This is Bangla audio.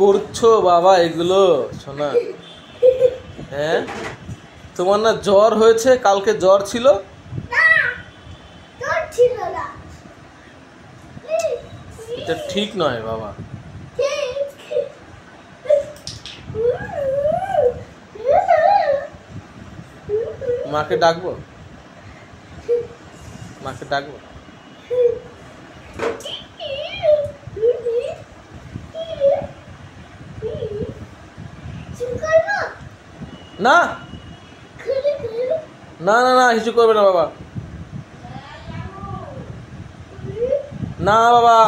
করছো বাবা এগুলো শোনা? হ্যাঁ, তোমার না জ্বর হয়েছে? কালকে জ্বর ছিল? এটা ঠিক নয় বাবা। মাকে ডাকবো? মাকে ডাকবো? না না না না, কিছু করবে না বাবা। না বাবা।